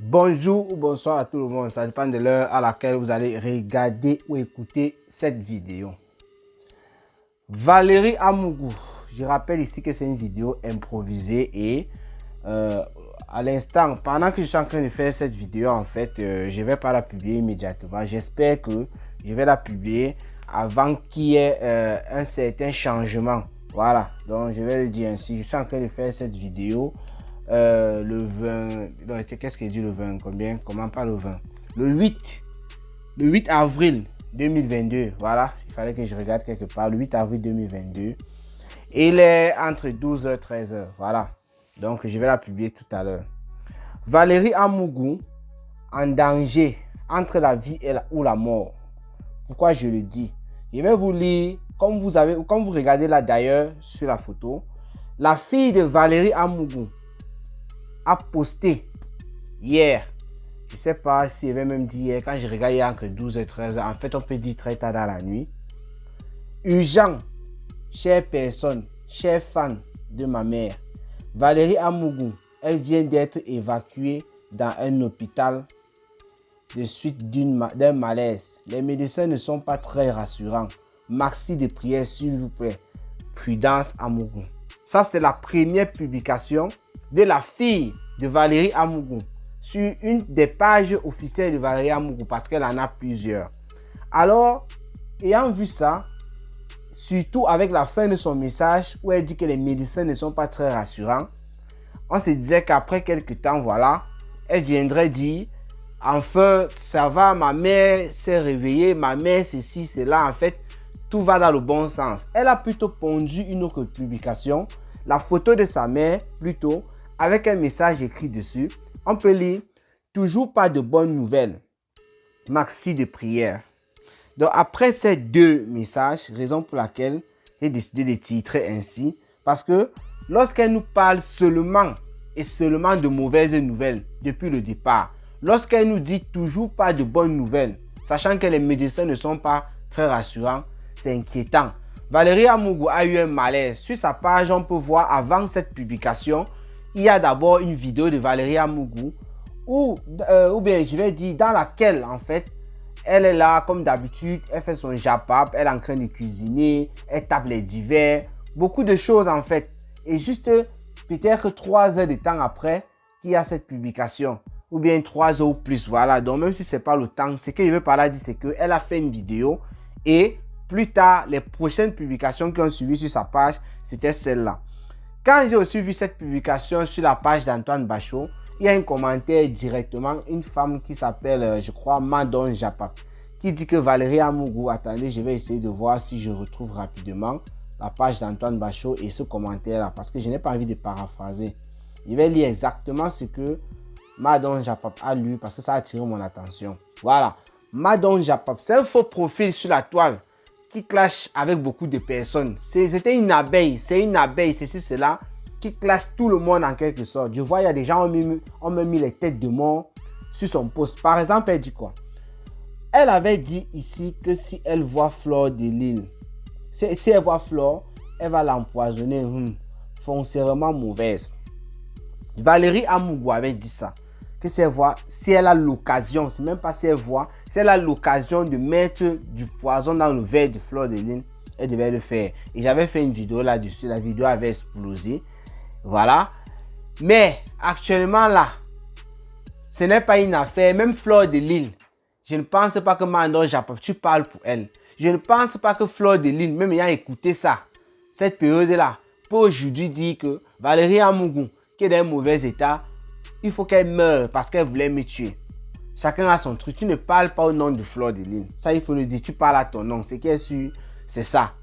Bonjour ou bonsoir à tout le monde, ça dépend de l'heure à laquelle vous allez regarder ou écouter cette vidéo. Valérie Amougou, je rappelle ici que c'est une vidéo improvisée et à l'instant, pendant que je suis en train de faire cette vidéo, en fait, je ne vais pas la publier immédiatement. J'espère que je vais la publier avant qu'il y ait un certain changement. Voilà, donc je vais le dire ainsi. Je suis en train de faire cette vidéo le 20. Qu'est-ce qu'il dit le 20? Combien? Comment pas le 20? Le 8 avril 2022. Voilà, il fallait que je regarde quelque part. Le 8 avril 2022. Et il est entre 12h et 13h. Voilà. Donc, je vais la publier tout à l'heure. Valérie Amougou, en danger entre la vie ou la mort. Pourquoi je le dis? Je vais vous lire, comme vous regardez là d'ailleurs sur la photo, la fille de Valérie Amougou a posté hier. Je ne sais pas si je vais même dire hier, quand je regarde hier entre 12 et 13 heures, en fait on peut dire très tard dans la nuit. Urgent, chère personne, chers fans de ma mère, Valérie Amougou, elle vient d'être évacuée dans un hôpital de suite d'un malaise. Les médecins ne sont pas très rassurants. Maxi de prière, s'il vous plaît. Prudence Amougou. Ça, c'est la première publication de la fille de Valérie Amougou sur une des pages officielles de Valérie Amougou parce qu'elle en a plusieurs. Alors, ayant vu ça, surtout avec la fin de son message où elle dit que les médecins ne sont pas très rassurants, on se disait qu'après quelques temps, voilà, elle viendrait dire « Enfin, ça va, ma mère s'est réveillée, ma mère ceci, cela, en fait, tout va dans le bon sens. » Elle a plutôt pondu une autre publication, la photo de sa mère, plutôt, avec un message écrit dessus. On peut lire « Toujours pas de bonnes nouvelles. Maxi de prière. » Donc, après ces deux messages, raison pour laquelle j'ai décidé de titrer ainsi, parce que lorsqu'elle nous parle seulement et seulement de mauvaises nouvelles depuis le départ, lorsqu'elle nous dit toujours pas de bonnes nouvelles, sachant que les médecins ne sont pas très rassurants, c'est inquiétant. Valérie Amougou a eu un malaise. Sur sa page, on peut voir avant cette publication, il y a d'abord une vidéo de Valérie Amougou ou bien je vais dire dans laquelle en fait, elle est là comme d'habitude, elle fait son japap, elle est en train de cuisiner, elle tape les divers, beaucoup de choses en fait. Et juste peut-être 3 heures de temps après qu'il y a cette publication, ou bien 3 heures ou plus, voilà. Donc même si ce n'est pas le temps, ce que je veux par là dire, c'est qu'elle a fait une vidéo et plus tard, les prochaines publications qui ont suivi sur sa page, c'était celle-là. Quand j'ai aussi vu cette publication sur la page d'Antoine Bachot, il y a un commentaire directement, une femme qui s'appelle, je crois, Madon Japap, qui dit que Valérie Amougou, attendez, je vais essayer de voir si je retrouve rapidement la page d'Antoine Bachot et ce commentaire-là, parce que je n'ai pas envie de paraphraser. Je vais lire exactement ce que Madon Japap a lu, parce que ça a attiré mon attention. Voilà, Madon Japap, c'est un faux profil sur la toile qui clash avec beaucoup de personnes. C'était une abeille, c'est une abeille, ceci, cela, qui clash tout le monde en quelque sorte. Je vois, il y a des gens qui ont même mis les têtes de mort sur son post. Par exemple, elle dit quoi? Elle avait dit ici que si elle voit Fleur de Lille, si elle voit Fleur, elle va l'empoisonner, foncièrement mauvaise. Valérie Amougou avait dit ça, que si elle a l'occasion, c'est même pas si elle voit, si elle a l'occasion de mettre du poison dans le verre de Fleur de Lille, elle devait le faire. Et j'avais fait une vidéo là-dessus, la vidéo avait explosé. Voilà. Mais actuellement là, ce n'est pas une affaire, même Fleur de Lille, je ne pense pas que Madon Japap, tu parles pour elle. Je ne pense pas que Fleur de Lille, même ayant écouté ça, cette période-là, peut aujourd'hui dire que Valérie Amougou, qui est dans un mauvais état, il faut qu'elle meure parce qu'elle voulait me tuer. Chacun a son truc. Tu ne parles pas au nom de Fleur de Lille. Ça, il faut le dire. Tu parles à ton nom. C'est qui est sûr, c'est ça.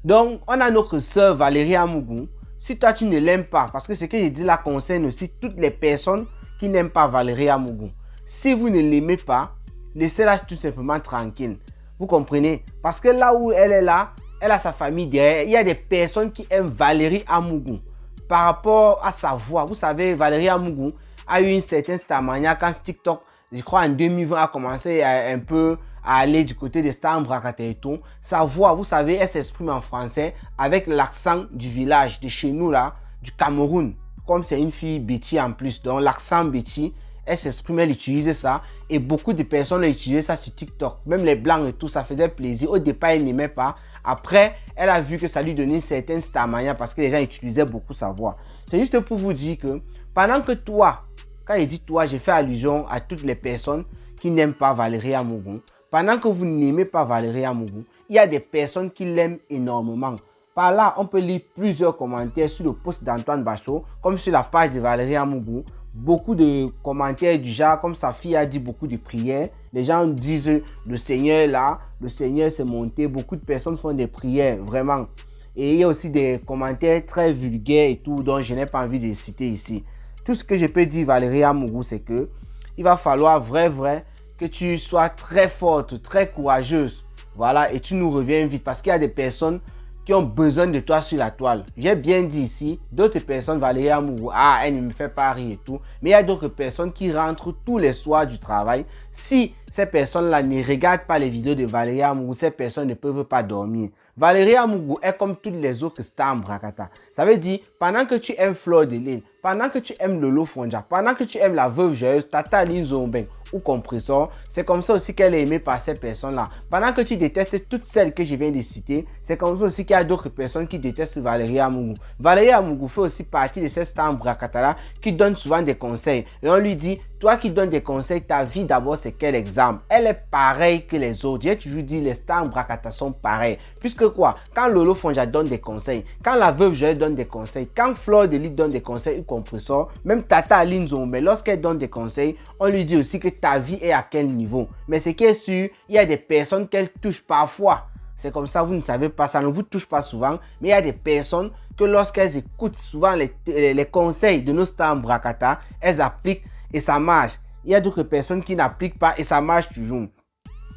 Donc, on a notre soeur Valérie Amougou. Si toi, tu ne l'aimes pas, parce que ce que je dis là concerne aussi toutes les personnes qui n'aiment pas Valérie Amougou. Si vous ne l'aimez pas, laissez-la tout simplement tranquille. Vous comprenez? Parce que là où elle est là, elle a sa famille derrière. Il y a des personnes qui aiment Valérie Amougou par rapport à sa voix. Vous savez, Valérie Amougou a eu une certaine stamania quand TikTok, je crois en 2020, a commencé un peu à aller du côté des stars et tout. Sa voix, vous savez, elle s'exprime en français avec l'accent du village, de chez nous là, du Cameroun. Comme c'est une fille Betty en plus, donc l'accent Betty, Elle s'exprime, elle utilisait ça. Et beaucoup de personnes ont utilisé ça sur TikTok. Même les blancs et tout, ça faisait plaisir. Au départ, elle n'aimait pas. Après, elle a vu que ça lui donnait une certaine stamina parce que les gens utilisaient beaucoup sa voix. C'est juste pour vous dire que pendant que toi, quand il dit toi, j'ai fait allusion à toutes les personnes qui n'aiment pas Valérie Amougou. Pendant que vous n'aimez pas Valérie Amougou, il y a des personnes qui l'aiment énormément. Par là, on peut lire plusieurs commentaires sur le post d'Antoine Bachot, comme sur la page de Valérie Amougou. Beaucoup de commentaires du genre, comme sa fille a dit beaucoup de prières. Les gens disent, le Seigneur là, le Seigneur s'est monté. Beaucoup de personnes font des prières, vraiment. Et il y a aussi des commentaires très vulgaires et tout, dont je n'ai pas envie de les citer ici. Tout ce que je peux dire, Valérie Amougou, c'est que il va falloir vrai, que tu sois très forte, très courageuse. Voilà, et tu nous reviens vite parce qu'il y a des personnes qui ont besoin de toi sur la toile. J'ai bien dit ici, d'autres personnes, Valérie Amougou, elle ne me fait pas rire et tout. Mais il y a d'autres personnes qui rentrent tous les soirs du travail. Si ces personnes-là ne regardent pas les vidéos de Valérie Amougou, ces personnes ne peuvent pas dormir. Valérie Amougou est comme toutes les autres stars en Brakata. Ça veut dire, pendant que tu aimes Fleur de Lys, pendant que tu aimes Lolo Fonja, pendant que tu aimes la veuve joyeuse, Tata Aline Zombeng ou Compressor, c'est comme ça aussi qu'elle est aimée par ces personnes-là. Pendant que tu détestes toutes celles que je viens de citer, c'est comme ça aussi qu'il y a d'autres personnes qui détestent Valérie Amougou. Valérie Amougou fait aussi partie de ces stars en Brakata qui donnent souvent des conseils. Et on lui dit, toi qui donnes des conseils, ta vie d'abord c'est quel exemple? Elle est pareille que les autres. J'ai toujours dit, les stars en Brakata sont pareils. Puisque quoi? Quand Lolo Fonja donne des conseils, quand la veuve joyeuse donne des conseils, quand Fleur de Lys donne des conseils ou Compressor, même Tata Aline Zombeng, lorsqu'elle donne des conseils, on lui dit aussi que ta vie est à quel niveau. Mais ce qui est sûr, il y a des personnes qu'elle touche parfois. C'est comme ça, vous ne savez pas, ça ne vous touche pas souvent, mais il y a des personnes que lorsqu'elles écoutent souvent les conseils de nos stars en Brakata, elles appliquent et ça marche. Il y a d'autres personnes qui n'appliquent pas et ça marche toujours.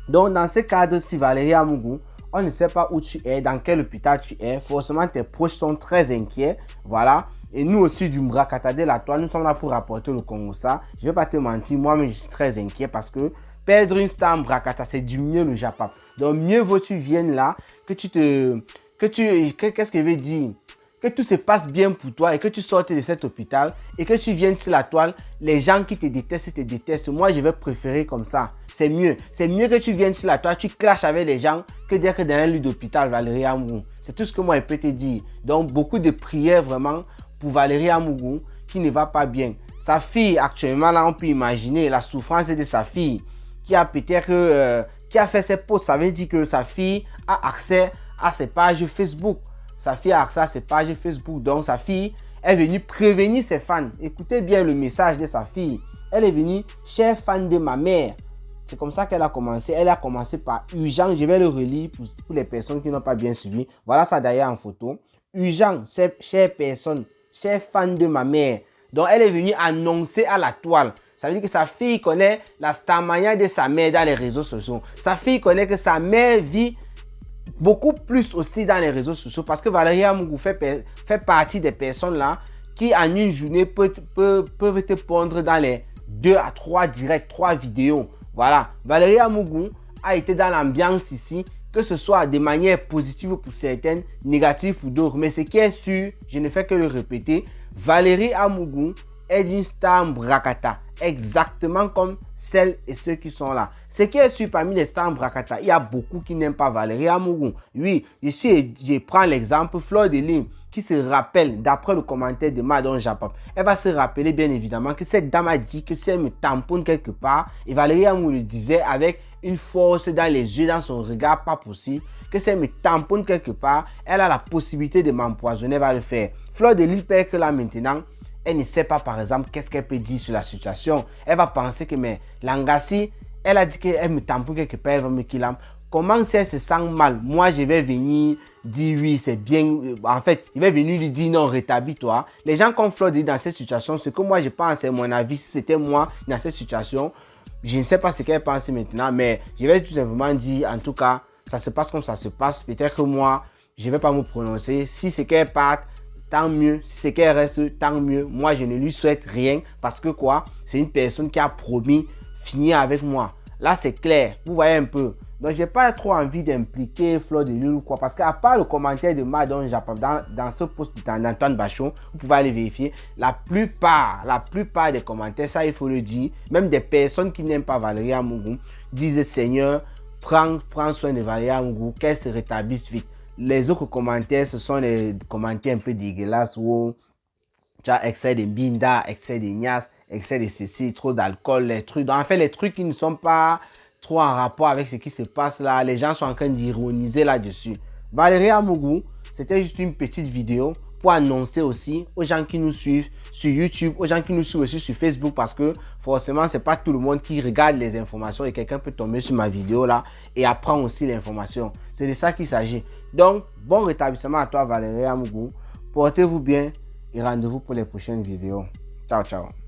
Donc dans ce cadre-ci, Valérie Amougou, on ne sait pas où tu es, dans quel hôpital tu es. Forcément, tes proches sont très inquiets. Voilà. Et nous aussi, du Brakata de la Toile, nous sommes là pour rapporter le Congo ça. Je ne vais pas te mentir, moi-même, je suis très inquiet parce que perdre une star en Brakata, c'est du mieux le Japap. Donc, mieux vaut tu viennes là, qu'est-ce que je veux dire? Que tout se passe bien pour toi et que tu sortes de cet hôpital et que tu viennes sur la toile, les gens qui te détestent. Moi, je vais préférer comme ça. C'est mieux. C'est mieux que tu viennes sur la toile, tu clashes avec les gens que d'être dans un lit d'hôpital, Valérie Amougou. C'est tout ce que moi, je peux te dire. Donc, beaucoup de prières vraiment pour Valérie Amougou qui ne va pas bien. Sa fille, actuellement, là, on peut imaginer la souffrance de sa fille qui a peut-être qui a fait ses posts. Ça veut dire que sa fille a accès à ses pages Facebook. Sa fille a accès à ses pages Facebook. Donc, sa fille est venue prévenir ses fans. Écoutez bien le message de sa fille. Elle est venue, chers fans de ma mère. C'est comme ça qu'elle a commencé. Elle a commencé par urgent. Je vais le relire pour les personnes qui n'ont pas bien suivi. Voilà ça d'ailleurs en photo. Urgent, chères personnes, chers fans de ma mère. Donc, elle est venue annoncer à la toile. Ça veut dire que sa fille connaît la starmania de sa mère dans les réseaux sociaux. Sa fille connaît que sa mère vit beaucoup plus aussi dans les réseaux sociaux parce que Valérie Amougou fait partie des personnes là qui en une journée peuvent te pondre dans les 2 à 3 directs, 3 vidéos. Voilà, Valérie Amougou a été dans l'ambiance ici, que ce soit de manière positive pour certaines, négative pour d'autres. Mais ce qui est sûr, je ne fais que le répéter, Valérie Amougou est d'une star en Brakata, exactement comme celles et ceux qui sont là. Ce qui est sûr, parmi les stars en Brakata, il y a beaucoup qui n'aiment pas Valérie Amougou. Oui, ici, je prends l'exemple Fleur de Lys, qui se rappelle, d'après le commentaire de Madon Japap, elle va se rappeler bien évidemment que cette dame a dit que si elle me tamponne quelque part, et Valérie Amougou le disait avec une force dans les yeux, dans son regard, pas possible, que si elle me tamponne quelque part, elle a la possibilité de m'empoisonner, elle va le faire. Fleur de Lys perd que là maintenant, elle ne sait pas par exemple qu'est-ce qu'elle peut dire sur la situation. Elle va penser que mais Langassi, elle a dit qu'elle me tamponne quelque part, elle va me killer. Comment si elle se sent mal, moi je vais venir dire oui c'est bien, en fait je vais venir lui dire non rétablis-toi. Les gens comme Fleur de Lys dans cette situation, ce que moi je pense, c'est mon avis, si c'était moi dans cette situation, je ne sais pas ce qu'elle pense maintenant, mais je vais tout simplement dire en tout cas, ça se passe comme ça se passe. Peut-être que moi, je ne vais pas me prononcer. Si c'est qu'elle parte, tant mieux. Si c'est qu'elle reste, tant mieux. Moi, je ne lui souhaite rien parce que quoi, c'est une personne qui a promis finir avec moi. Là, c'est clair. Vous voyez un peu. Donc, j'ai pas trop envie d'impliquer Fleur de Lune ou quoi. Parce qu'à part le commentaire de Madon Japon, dans ce post d'Antoine Bachon, vous pouvez aller vérifier. La plupart des commentaires, ça il faut le dire, même des personnes qui n'aiment pas Valérie Amougou, disent Seigneur, prends soin de Valérie Amougou, qu'elle se rétablisse vite. Les autres commentaires, ce sont les commentaires un peu dégueulasses où tu as excès de binda, excès de nias, excès de ceci, trop d'alcool, les trucs. Donc, en fait, les trucs qui ne sont pas trop en rapport avec ce qui se passe là, les gens sont en train d'ironiser là-dessus. Valérie Amougou, c'était juste une petite vidéo pour annoncer aussi aux gens qui nous suivent sur YouTube, aux gens qui nous suivent aussi sur Facebook, parce que forcément, c'est pas tout le monde qui regarde les informations et quelqu'un peut tomber sur ma vidéo là et apprendre aussi l'information. C'est de ça qu'il s'agit. Donc, bon rétablissement à toi, Valérie Amougou. Portez-vous bien et rendez-vous pour les prochaines vidéos. Ciao, ciao.